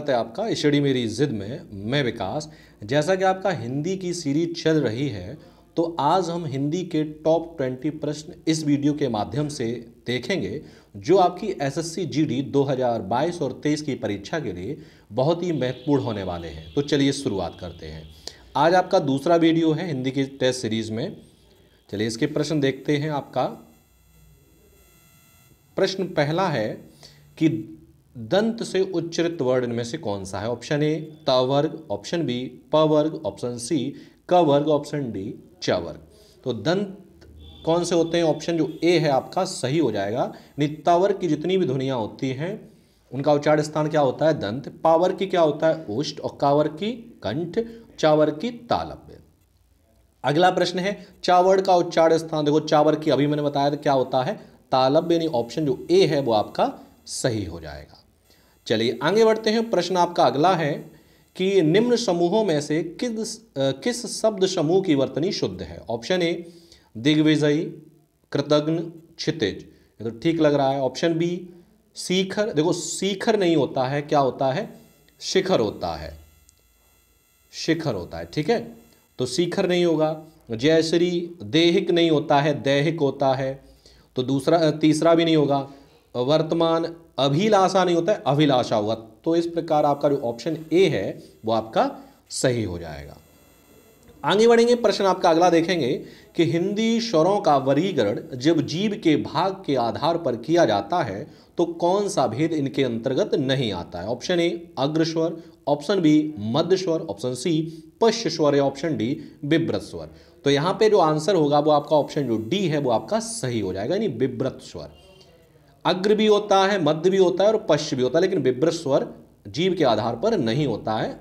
है आपका इशड़ी मेरी जिद में। मैं विकास। जैसा कि आपका हिंदी की सीरीज चल रही है, तो आज हम हिंदी के टॉप 20 प्रश्न इस वीडियो के माध्यम से देखेंगे, जो आपकी एसएससी जीडी 2022 और 23 की परीक्षा के लिए बहुत ही महत्वपूर्ण होने वाले हैं। तो चलिए शुरुआत करते हैं। आज आपका दूसरा वीडियो है हिंदी की टेस्ट सीरीज में। चलिए इसके प्रश्न देखते हैं। आपका प्रश्न पहला है कि दंत से उच्चरित वर्ण में से कौन सा है। ऑप्शन ए त वर्ग, ऑप्शन बी प वर्ग, ऑप्शन सी क वर्ग, ऑप्शन डी च वर्ग। तो दंत कौन से होते हैं? ऑप्शन जो ए है आपका सही हो जाएगा। त वर्ग की जितनी भी ध्वनियां होती हैं उनका उच्चारण स्थान क्या होता है? दंत। पा वर्ग की क्या होता है? ओष्ठ। और क वर्ग की कंठ, च वर्ग की तालव्य। अगला प्रश्न है चा वर्ग का उच्चारण स्थान। देखो चा वर्ग की अभी मैंने बताया था क्या होता है? तालव्य। यानी ऑप्शन जो ए है वो आपका सही हो जाएगा। चलिए आगे बढ़ते हैं। प्रश्न आपका अगला है कि निम्न समूहों में से किस शब्द समूह की वर्तनी शुद्ध है। ऑप्शन ए दिग्विजयी, कृतघ्न, क्षितिज। ये तो ठीक लग रहा है। ऑप्शन बी शिखर। देखो शिखर नहीं होता है, क्या होता है? शिखर होता है, शिखर होता है। ठीक है, तो शिखर नहीं होगा। जयश्री देहिक नहीं होता है, दैहिक होता है। तो तीसरा भी नहीं होगा। वर्तमान अभिलाषा नहीं होता है, अभिलाषा होगा। तो इस प्रकार आपका जो ऑप्शन ए है वो आपका सही हो जाएगा। आगे बढ़ेंगे। प्रश्न आपका अगला देखेंगे कि हिंदी स्वरों का वर्गीकरण जब जीभ के भाग के आधार पर किया जाता है तो कौन सा भेद इनके अंतर्गत नहीं आता है। ऑप्शन ए अग्र स्वर, ऑप्शन बी मध्य स्वर, ऑप्शन सी पश्च स्वर या ऑप्शन डी विव्रत स्वर। तो यहाँ पे जो आंसर होगा वो आपका ऑप्शन जो डी है वो आपका सही हो जाएगा, यानी विव्रत स्वर। अग्र भी होता है, मध्य भी होता है और पश्च भी होता है, लेकिन विव्रत स्वर जीभ के आधार पर नहीं होता है।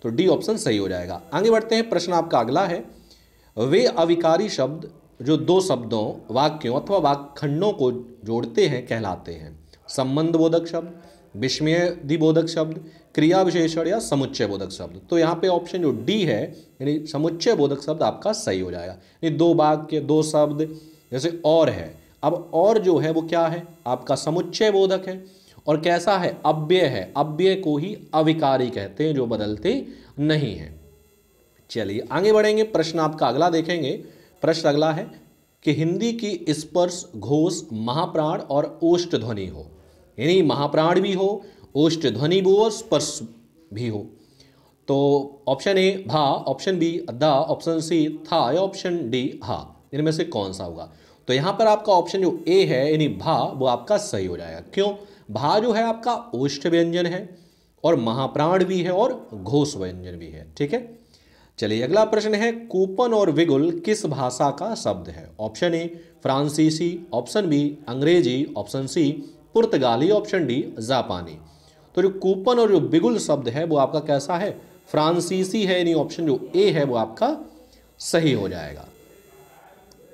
तो डी ऑप्शन सही हो जाएगा। आगे बढ़ते हैं। प्रश्न आपका अगला है वे अविकारी शब्द जो दो शब्दों, वाक्यों अथवा वाक्खंडों को जोड़ते हैं कहलाते हैं। संबंध बोधक शब्द, विस्मय बोधक शब्द, क्रिया विशेषण या समुच्चय बोधक शब्द। तो यहाँ पे ऑप्शन जो डी है यानी समुच्चय बोधक शब्द आपका सही हो जाएगा। यानी दो वाक्य, दो शब्द, जैसे और है। अब और जो है वो क्या है? आपका समुच्चय बोधक है। और कैसा है? अव्यय है। अव्यय को ही अविकारी कहते हैं, जो बदलते नहीं हैं। चलिए आगे बढ़ेंगे। प्रश्न आपका अगला देखेंगे। प्रश्न अगला है कि हिंदी की स्पर्श, घोष, महाप्राण और ओष्ठ ध्वनि हो, यानी महाप्राण भी हो, ओष्ठ ध्वनि भी हो और स्पर्श भी हो। तो ऑप्शन ए भा, ऑप्शन बी द, ऑप्शन सी था या ऑप्शन डी हा, इनमें से कौन सा होगा? तो यहाँ पर आपका ऑप्शन जो ए है यानी भा वो आपका सही हो जाएगा। क्यों? भा जो है आपका ओष्ठ व्यंजन है और महाप्राण भी है और घोष व्यंजन भी है। ठीक है, चलिए अगला प्रश्न है कूपन और विगुल किस भाषा का शब्द है। ऑप्शन ए फ्रांसीसी, ऑप्शन बी अंग्रेजी, ऑप्शन सी पुर्तगाली, ऑप्शन डी जापानी। तो जो कूपन और जो बिगुल शब्द है वो आपका कैसा है? फ्रांसीसी है, यानी ऑप्शन जो ए है वो आपका सही हो जाएगा।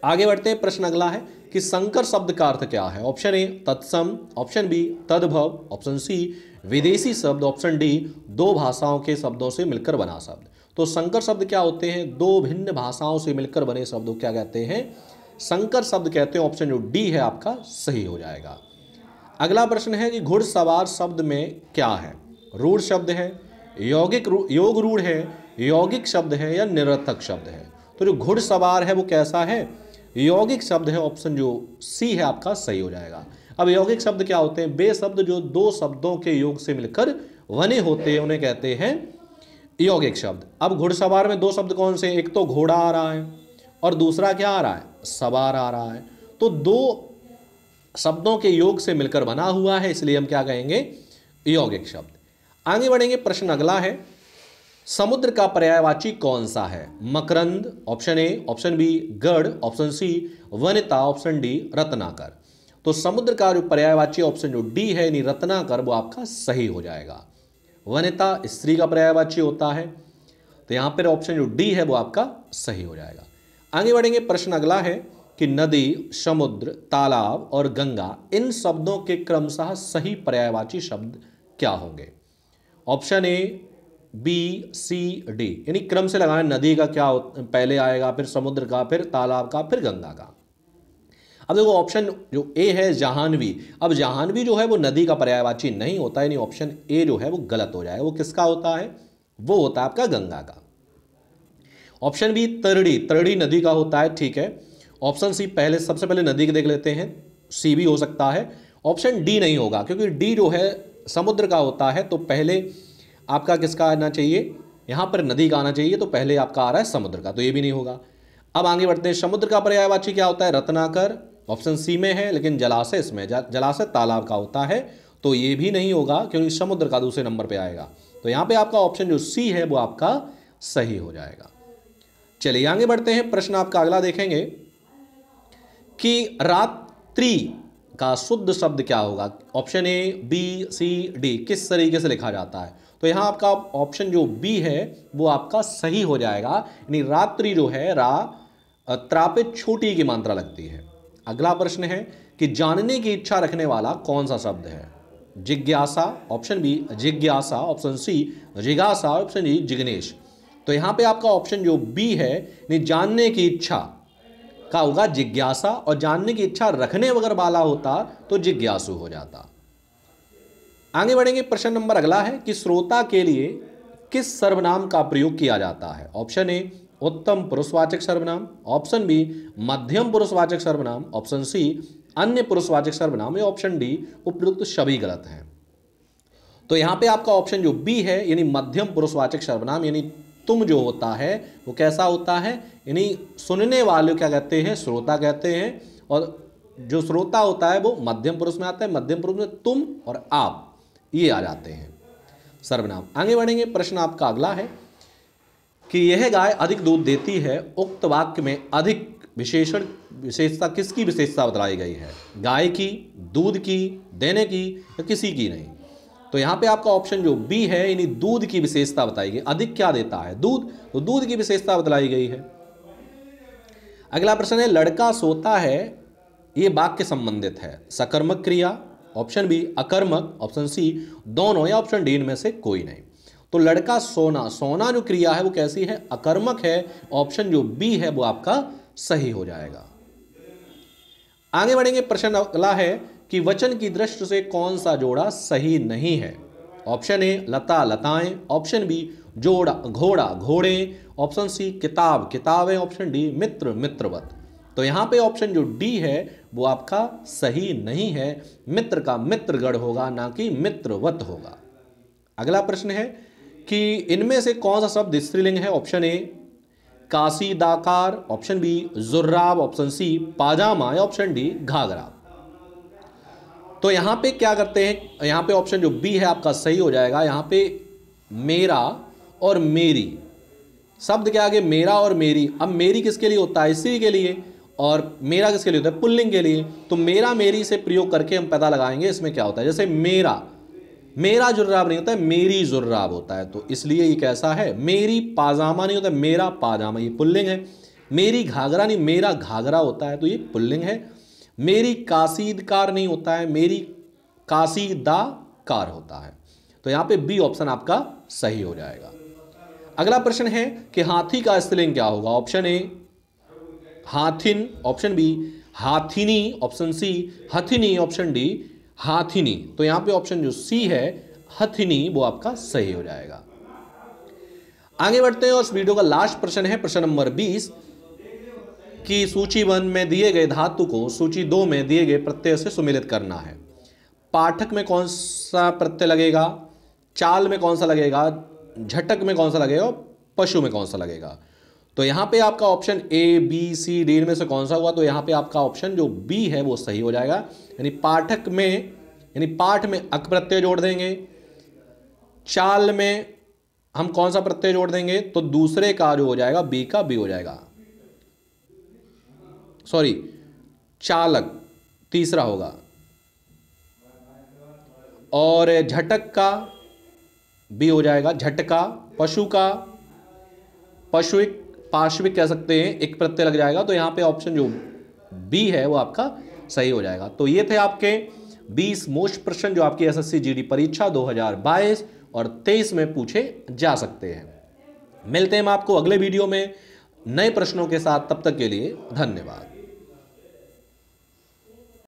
आगे बढ़ते हैं। प्रश्न अगला है कि संकर शब्द का अर्थ क्या है। ऑप्शन ए तत्सम, ऑप्शन बी तद्भव, ऑप्शन सी विदेशी शब्द, ऑप्शन डी दो भाषाओं के शब्दों से मिलकर बना शब्द। तो संकर शब्द क्या होते हैं? दो भिन्न भाषाओं से मिलकर बने शब्दों क्या कहते हैं? संकर शब्द कहते हैं। ऑप्शन जो डी है आपका सही हो जाएगा। अगला प्रश्न है कि घुड़सवार शब्द में क्या है? रूढ़ शब्द है, योग रूढ़ है, यौगिक शब्द है या निरर्थक शब्द है। तो जो घुड़सवार है वो कैसा है? यौगिक शब्द है। ऑप्शन जो सी है आपका सही हो जाएगा। अब यौगिक शब्द क्या होते हैं? वे शब्द जो दो शब्दों के योग से मिलकर बने होते हैं उन्हें कहते हैं यौगिक शब्द। अब घुड़सवार में दो शब्द कौन से? एक तो घोड़ा आ रहा है और दूसरा क्या आ रहा है? सवार आ रहा है। तो दो शब्दों के योग से मिलकर बना हुआ है, इसलिए हम क्या कहेंगे? यौगिक शब्द। आगे बढ़ेंगे। प्रश्न अगला है समुद्र का पर्यायवाची कौन सा है? मकरंद, ऑप्शन ए, ऑप्शन बी गढ़, ऑप्शन सी वनिता, ऑप्शन डी रत्नाकर। तो समुद्र का जो पर्यायवाची ऑप्शन जो डी है यानी रत्नाकर वो आपका सही हो जाएगा। वनिता स्त्री का पर्यायवाची होता है, तो यहाँ पर ऑप्शन जो डी है वो आपका सही हो जाएगा। आगे बढ़ेंगे। प्रश्न अगला है कि नदी, समुद्र, तालाब और गंगा इन शब्दों के क्रमशः सही पर्यायवाची शब्द क्या होंगे। Option A B C D, यानी क्रम से लगाएं। नदी का क्या पहले आएगा, फिर समुद्र का, फिर तालाब का, फिर गंगा का। अब देखो ऑप्शन जो ए है जाह्नवी, अब जाह्नवी जो है वो नदी का पर्यायवाची नहीं होता है, यानी ऑप्शन ए जो है वो गलत हो जाएगा। वो किसका होता है? वो होता है आपका गंगा का। ऑप्शन बी तरड़ी, तरड़ी नदी का होता है, ठीक है। ऑप्शन सी पहले सबसे पहले नदी के देख लेते हैं, सी भी हो सकता है। ऑप्शन डी नहीं होगा क्योंकि डी जो है समुद्र का होता है, तो पहले आपका किसका आना चाहिए? यहाँ पर नदी का आना चाहिए, तो पहले आपका आ रहा है समुद्र का, तो ये भी नहीं होगा। अब आगे बढ़ते हैं, समुद्र का पर्यायवाची क्या होता है? रत्नाकर, ऑप्शन सी में है, लेकिन जलाशय इसमें, जलाशय तालाब का होता है, तो ये भी नहीं होगा क्योंकि समुद्र का दूसरे नंबर पे आएगा। तो यहाँ पे आपका ऑप्शन जो सी है वो आपका सही हो जाएगा। चलिए आगे बढ़ते हैं, प्रश्न आपका अगला देखेंगे कि रात्रि का शुद्ध शब्द क्या होगा? Option A, B, C, D, किस तरीके से लिखा जाता है? तो यहाँ आपका ऑप्शन जो बी है वो आपका सही हो जाएगा, यानी रात्रि जो है त्रा पे छोटी की मात्रा लगती है। अगला प्रश्न है कि जानने की इच्छा रखने वाला कौन सा शब्द है? जिज्ञासा, ऑप्शन बी जिज्ञासा, ऑप्शन सी जिज्ञासा, ऑप्शन डी जिग्नेश। तो यहाँ पे आपका ऑप्शन जो बी है, यानी जानने की इच्छा का होगा जिज्ञासा, और जानने की इच्छा रखने वगैरह वाला होता तो जिज्ञासु हो जाता। आगे बढ़ेंगे, प्रश्न नंबर अगला है कि श्रोता के लिए किस सर्वनाम का प्रयोग किया जाता है? ऑप्शन ए उत्तम पुरुषवाचक सर्वनाम, ऑप्शन बी मध्यम पुरुषवाचक सर्वनाम, ऑप्शन सी अन्य पुरुषवाचक सर्वनाम, या ऑप्शन डी उपयुक्त सभी गलत हैं। तो यहां पे आपका ऑप्शन जो बी है, यानी मध्यम पुरुषवाचक सर्वनाम, यानी तुम जो होता है वो कैसा होता है? यानी सुनने वाले क्या कहते हैं? श्रोता कहते हैं, और जो श्रोता होता है वो मध्यम पुरुष में आता है। मध्यम पुरुष में तुम और आप ये आ जाते हैं सर्वनाम। आगे बढ़ेंगे, प्रश्न आपका अगला है कि यह गाय अधिक दूध देती है, उक्त वाक्य में अधिक विशेषता किसकी विशेषता बताई गई है? गाय की, दूध की, देने की, या किसी की नहीं? तो यहाँ पे आपका ऑप्शन जो बी है, यानी दूध की विशेषता बताई गई। अधिक क्या देता है? दूध, तो दूध की विशेषता बतलाई गई है। अगला प्रश्न है लड़का सोता है, ये वाक्य संबंधित है, सकर्मक क्रिया, ऑप्शन बी अकर्मक, ऑप्शन सी दोनों, या ऑप्शन डी इनमें से कोई नहीं। तो लड़का सोना, सोना जो क्रिया है वो कैसी है? अकर्मक है। ऑप्शन जो बी है वो आपका सही हो जाएगा। आगे बढ़ेंगे, प्रश्न अगला है कि वचन की दृष्टि से कौन सा जोड़ा सही नहीं है? ऑप्शन ए लता लताएं, ऑप्शन बी जोड़ा घोड़ा घोड़े, ऑप्शन सी किताब किताबें, ऑप्शन डी मित्र मित्रवत। तो यहाँ पे ऑप्शन जो डी है वो आपका सही नहीं है। मित्र का मित्रगण होगा, ना कि मित्रवत होगा। अगला प्रश्न है कि इनमें से कौन सा शब्द स्त्रीलिंग है? ऑप्शन ए कासीदाकार, ऑप्शन बी जुर्राब, ऑप्शन सी पाजामा, या ऑप्शन डी घाघरा। तो यहां पे क्या करते हैं, यहां पे ऑप्शन जो बी है आपका सही हो जाएगा। यहां पे मेरा और मेरी शब्द के आगे मेरा और मेरी, अब मेरी किसके लिए होता है? स्त्री के लिए, और मेरा किसके लिए होता है? पुल्लिंग के लिए। तो मेरा मेरी से प्रयोग करके हम पता लगाएंगे इसमें क्या होता है। जैसे मेरा, मेरा जुर्राब नहीं होता है, मेरी जुर्राब होता है, तो इसलिए ये कैसा है? मेरी पाजामा नहीं होता, मेरा पाजामा, ये पुल्लिंग है। मेरी घाघरा नहीं, मेरा घाघरा होता है, तो ये पुल्लिंग है। मेरी कासीदकार नहीं होता है, मेरी कासीदाकार होता है। तो यहां पे बी ऑप्शन आपका सही हो जाएगा। अगला प्रश्न है कि हाथी का स्त्रीलिंग क्या होगा? ऑप्शन ए हाथिन, ऑप्शन बी हाथिनी, ऑप्शन सी हथिनी, ऑप्शन डी हाथिनी। तो यहां पे ऑप्शन जो सी है हथिनी वो आपका सही हो जाएगा। आगे बढ़ते हैं और इस वीडियो का लास्ट प्रश्न है प्रश्न नंबर 20 कि सूची 1 में दिए गए धातु को सूची 2 में दिए गए प्रत्यय से सुमेलित करना है। पाठक में कौन सा प्रत्यय लगेगा, चाल में कौन सा लगेगा, झटक में कौन सा लगेगा, पशु में कौन सा लगेगा? तो यहां पे आपका option A B C D में से कौन सा हुआ? तो यहां पे आपका ऑप्शन जो बी है वो सही हो जाएगा। यानी पाठक में, यानी पाठ में अक प्रत्यय जोड़ देंगे, चाल में हम कौन सा प्रत्यय जोड़ देंगे? तो दूसरे का जो हो जाएगा बी का बी हो जाएगा, सॉरी चालक तीसरा होगा, और झटक का बी हो जाएगा झटका, पशु का पशुइक पार्श्विक कह सकते हैं, एक प्रत्यय लग जाएगा। तो यहां पे ऑप्शन जो बी है वो आपका सही हो जाएगा। तो ये थे आपके 20 मोस्ट प्रश्न जो आपकी एसएससी जीडी परीक्षा 2022 और 23 में पूछे जा सकते हैं। मिलते हैं हम आपको अगले वीडियो में नए प्रश्नों के साथ, तब तक के लिए धन्यवाद।